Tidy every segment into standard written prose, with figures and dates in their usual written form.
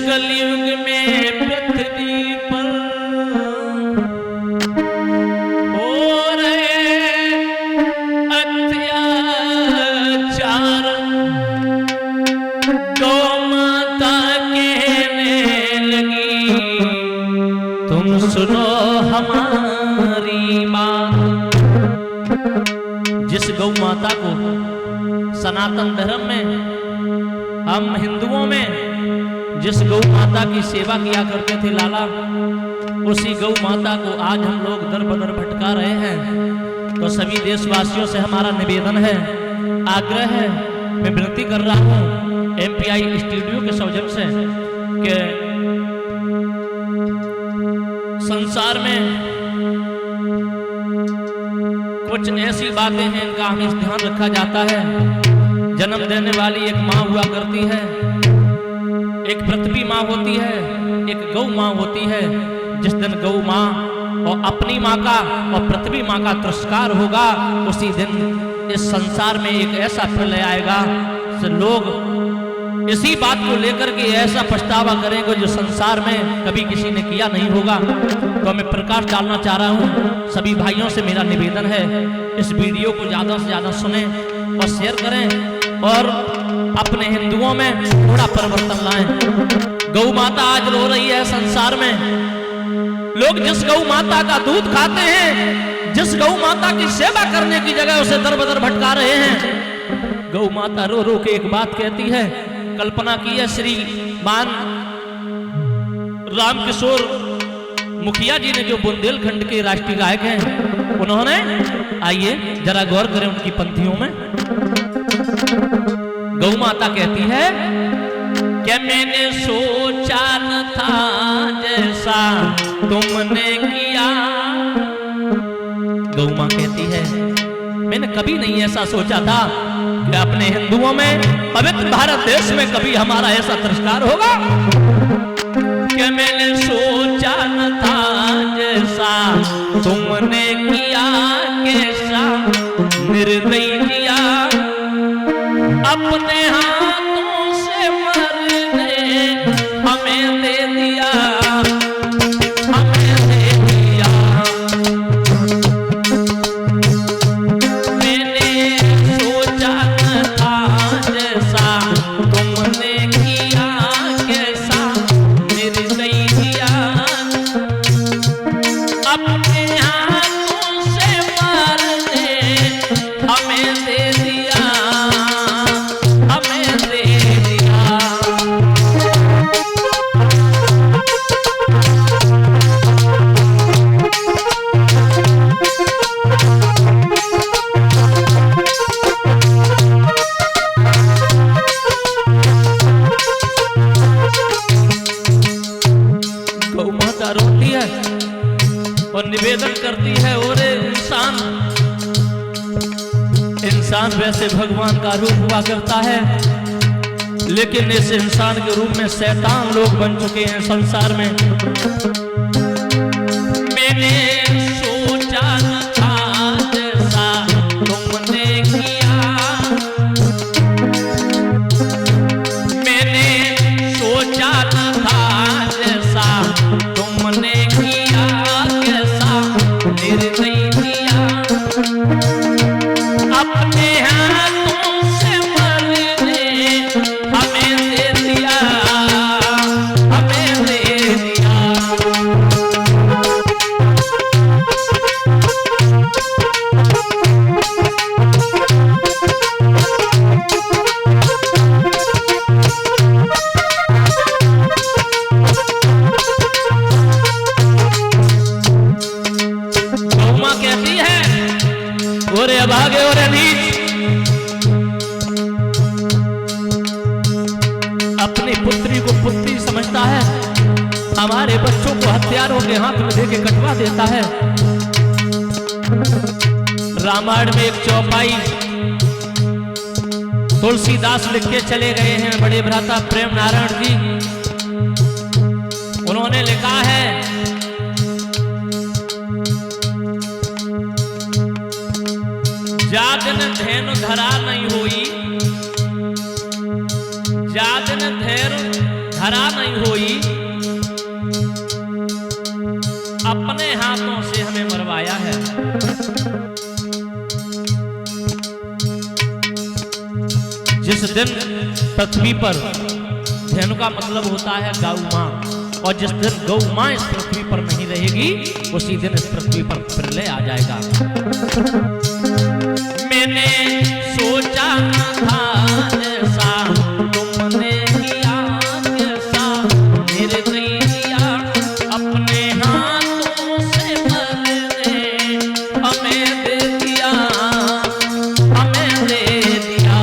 कलयुग में पृथ्वी पर हो रहे अत्याचार, गौ माता कहने लगी तुम सुनो हमारी बात। जिस गौ माता को सनातन धर्म में, हम हिंदुओं में जिस गौ माता की सेवा किया करते थे लाला, उसी गौ माता को आज हम लोग दर बदर भटका रहे हैं। तो सभी देशवासियों से हमारा निवेदन है, आग्रह है, मैं विनती कर रहा हूं MPI स्टूडियो के सौजन्य से कि संसार में कुछ ऐसी बातें हैं इनका हमें ध्यान रखा जाता है। जन्म देने वाली एक माँ हुआ करती है, एक पृथ्वी माँ होती है, एक गौ माँ होती है। जिस दिन गौ माँ और अपनी माँ का और पृथ्वी माँ का तिरस्कार होगा, उसी दिन इस संसार में एक ऐसा प्रलय आएगा कि लोग इसी बात को लेकर के ऐसा पछतावा करेंगे जो संसार में कभी किसी ने किया नहीं होगा। तो मैं प्रकाश डालना चाह रहा हूँ, सभी भाइयों से मेरा निवेदन है, इस वीडियो को ज्यादा से ज्यादा सुनें और शेयर करें और अपने हिंदुओं में थोड़ा परिवर्तन लाएं। गौ माता आज रो रही है संसार में। लोग जिस गौ माता का दूध खाते हैं, जिस गौ माता की सेवा करने की जगह उसे दर बदर भटका रहे हैं। गौ माता रो रो के एक बात कहती है, कल्पना की है श्री मान रामकिशोर मुखिया जी ने, जो बुंदेलखंड के राष्ट्रीय गायक हैं, उन्होंने, आइए जरा गौर करें उनकी पंक्तियों में। गौ माता कहती है क्या मैंने सोचा न था जैसा तुमने किया। गौ मां कहती है मैंने कभी नहीं ऐसा सोचा था कि अपने हिंदुओं में, पवित्र भारत देश में कभी हमारा ऐसा तिरस्कार होगा। क्या मैंने सोचा न था जैसा तुमने किया, कैसा निर्दयी किया, अपने हाथों से मरने हमें दे दिया, हमें दे दिया। मैंने सोचा न था जैसा तुमने किया, कैसा निर्दयी किया, अपने हाथों से मरने हमें दे दिया, हमें दे दिया। गौ माता रोती है और निवेदन करती है, और इंसान वैसे भगवान का रूप हुआ करता है, लेकिन इस इंसान के रूप में शैतान लोग बन चुके हैं संसार में। मैंने सोचा न था जैसा तुमने किया, मैंने सोचा न था जैसा तुमने किया, कैसा निर्दयी किया, अपने हाथों से मरने हमें दे दिया, हमें दे दिया। गौ मां कहती है ओरे अभागे ओरे नीच, अपनी पुत्री को पुत्री समझता है, हमारे बच्चों को हथियारों के हाथ में देके कटवा देता है। रामायण में एक चौपाई तुलसीदास लिख के चले गए हैं, बड़े भ्राता प्रेम नारायण जी। उन्होंने लिखा है, जादन धेनु धरा नहीं हुई, जादन धेनु धरा मरा नहीं होई, अपने हाथों से हमें मरवाया है। जिस दिन पृथ्वी पर, धेनु का मतलब होता है गौ मां, और जिस दिन गौ मां इस पृथ्वी पर नहीं रहेगी उसी दिन इस पृथ्वी पर प्रलय आ जाएगा। मैंने सोचा था ऐसा, तुमने किया कैसा, मेरे दैया अपने हाथों से मरने हमें दे दिया, हमें दे दिया।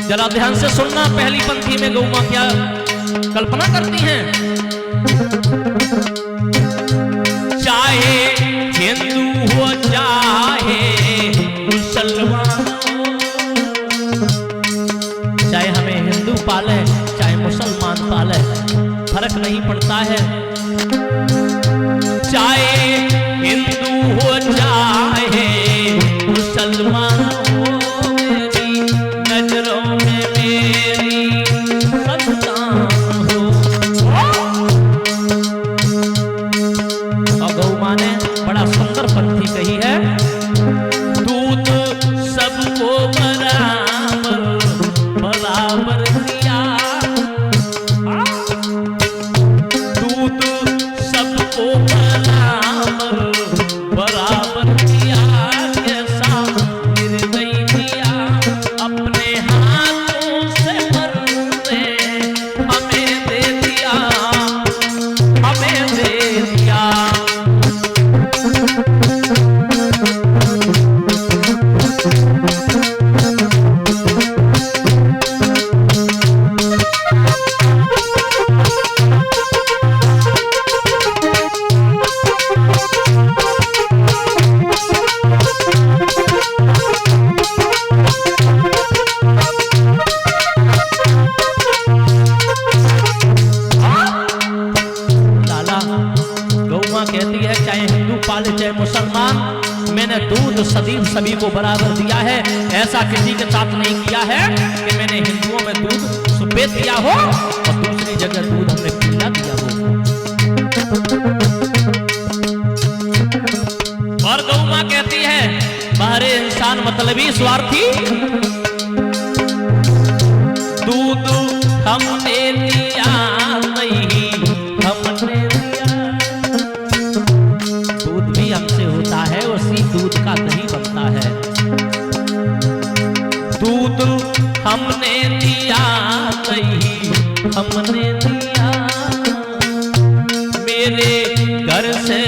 जरा ध्यान से सुनना, पहली पंक्ति में गौ मां क्या कल्पना करती हैं। चाहे हिंदू हो चाहे मुसलमान, चाहे हमें हिंदू पाले चाहे मुसलमान पाले, फर्क नहीं पड़ता है। चाहे हिंदू हो चाहे मुसलमान हो, नजरों में मेरी संतान हो। और गौ मां ने बड़ा सुंदर पंक्ति कही है, दूध सबको बराबर बराबर दिया, दूध सबको बराबर बराबर दिया, कैसा निर्दयी दिया, अपने हाथों से मरने हमें दे दिया, हमें दे दिया। कहती है चाहे हिंदू पाले चाहे मुसलमान, मैंने दूध सदैव सभी को बराबर दिया है। ऐसा किसी के साथ नहीं किया है कि मैंने हिंदुओं में दूध सफेद दिया हो और दूसरी जगह दूध हमने पीला दिया हो। और गौ मां कहती है बाहरे इंसान मतलबी स्वार्थी, दूध हमने दिया नहीं हमने दिया, दूध भी हमसे होता है, उसी दूध का दही बनता है। दूध हमने दिया नहीं हमने दिया, मेरे घर से